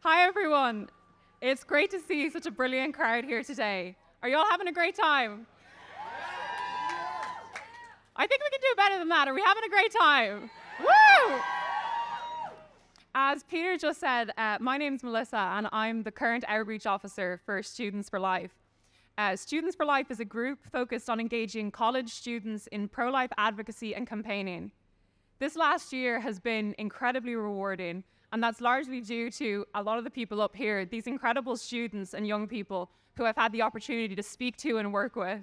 Hi everyone. It's great to see such a brilliant crowd here today. Are you all having a great time? I think we can do better than that. Are we having a great time? Woo! As Peter just said, my name's Melissa and I'm the current outreach officer for Students for Life. Students for Life is a group focused on engaging college students in pro-life advocacy and campaigning. This last year has been incredibly rewarding, and that's largely due to a lot of the people up here, these incredible students and young people who I've had the opportunity to speak to and work with.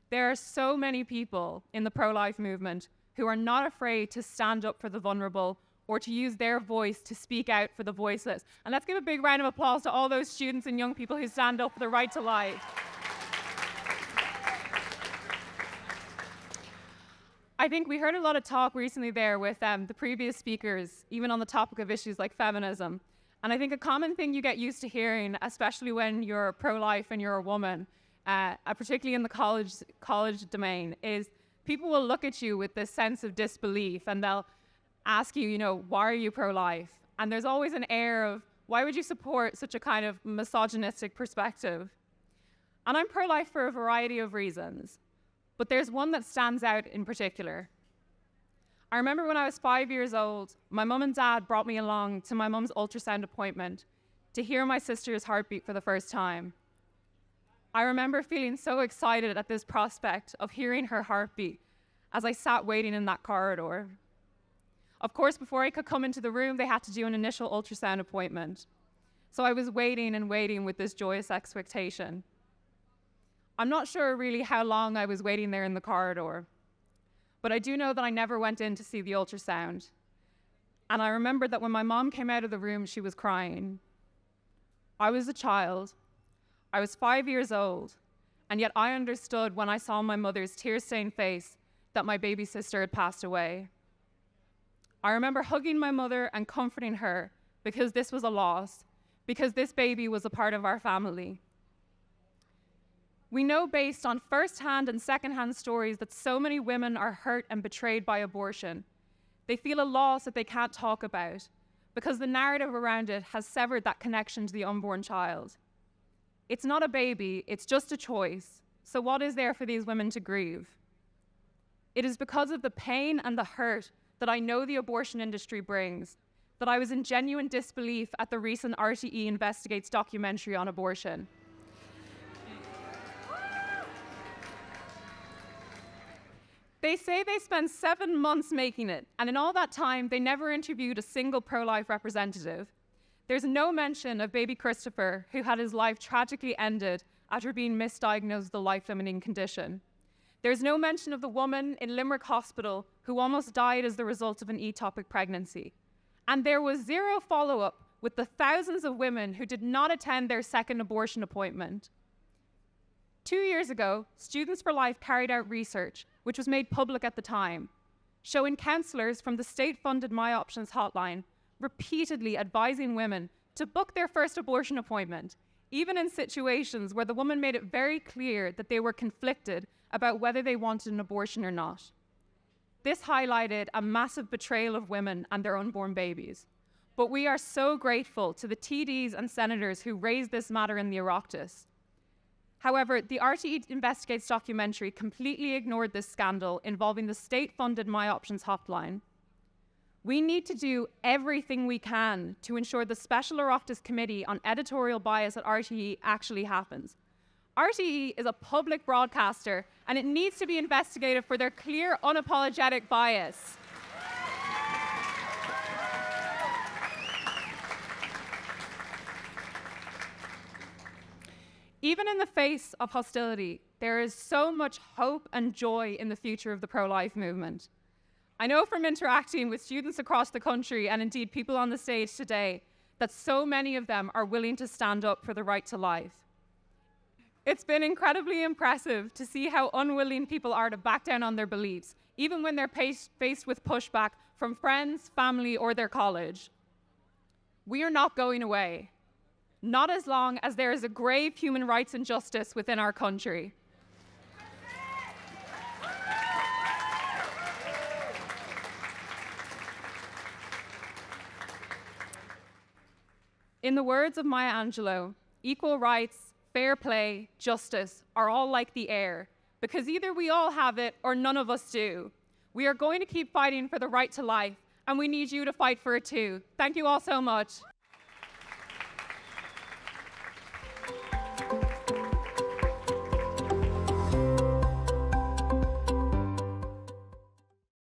There are so many people in the pro-life movement who are not afraid to stand up for the vulnerable or to use their voice to speak out for the voiceless. And let's give a big round of applause to all those students and young people who stand up for the right to life. I think we heard a lot of talk recently there with the previous speakers, even on the topic of issues like feminism. And I think a common thing you get used to hearing, especially when you're pro-life and you're a woman, particularly in the college domain, is people will look at you with this sense of disbelief and they'll ask you, why are you pro-life? And there's always an air of, why would you support such a kind of misogynistic perspective? And I'm pro-life for a variety of reasons. But there's one that stands out in particular. I remember when I was 5 years old, my mum and dad brought me along to my mum's ultrasound appointment to hear my sister's heartbeat for the first time. I remember feeling so excited at this prospect of hearing her heartbeat as I sat waiting in that corridor. Of course, before I could come into the room, they had to do an initial ultrasound appointment. So I was waiting and waiting with this joyous expectation. I'm not sure really how long I was waiting there in the corridor, but I do know that I never went in to see the ultrasound. And I remember that when my mom came out of the room, she was crying. I was a child. I was 5 years old, and yet I understood when I saw my mother's tear-stained face that my baby sister had passed away. I remember hugging my mother and comforting her because this was a loss, because this baby was a part of our family. We know based on first-hand and second-hand stories that so many women are hurt and betrayed by abortion. They feel a loss that they can't talk about because the narrative around it has severed that connection to the unborn child. It's not a baby, it's just a choice. So what is there for these women to grieve? It is because of the pain and the hurt that I know the abortion industry brings that I was in genuine disbelief at the recent RTÉ Investigates documentary on abortion. They say they spent 7 months making it, and in all that time, they never interviewed a single pro-life representative. There's no mention of baby Christopher, who had his life tragically ended after being misdiagnosed with a life-limiting condition. There's no mention of the woman in Limerick Hospital who almost died as the result of an ectopic pregnancy. And there was zero follow-up with the thousands of women who did not attend their second abortion appointment. 2 years ago, Students for Life carried out research, which was made public at the time, showing counsellors from the state-funded My Options hotline repeatedly advising women to book their first abortion appointment, even in situations where the woman made it very clear that they were conflicted about whether they wanted an abortion or not. This highlighted a massive betrayal of women and their unborn babies. But we are so grateful to the TDs and senators who raised this matter in the Oireachtas. However, the RTÉ Investigates documentary completely ignored this scandal involving the state-funded My Options hotline. We need to do everything we can to ensure the Special Oireachtas Committee on Editorial Bias at RTÉ actually happens. RTÉ is a public broadcaster, and it needs to be investigated for their clear, unapologetic bias. Even in the face of hostility, there is so much hope and joy in the future of the pro-life movement. I know from interacting with students across the country, and indeed people on the stage today, that so many of them are willing to stand up for the right to life. It's been incredibly impressive to see how unwilling people are to back down on their beliefs, even when they're faced with pushback from friends, family, or their college. We are not going away. Not as long as there is a grave human rights injustice within our country. In the words of Maya Angelou, equal rights, fair play, justice are all like the air, because either we all have it or none of us do. We are going to keep fighting for the right to life, and we need you to fight for it too. Thank you all so much.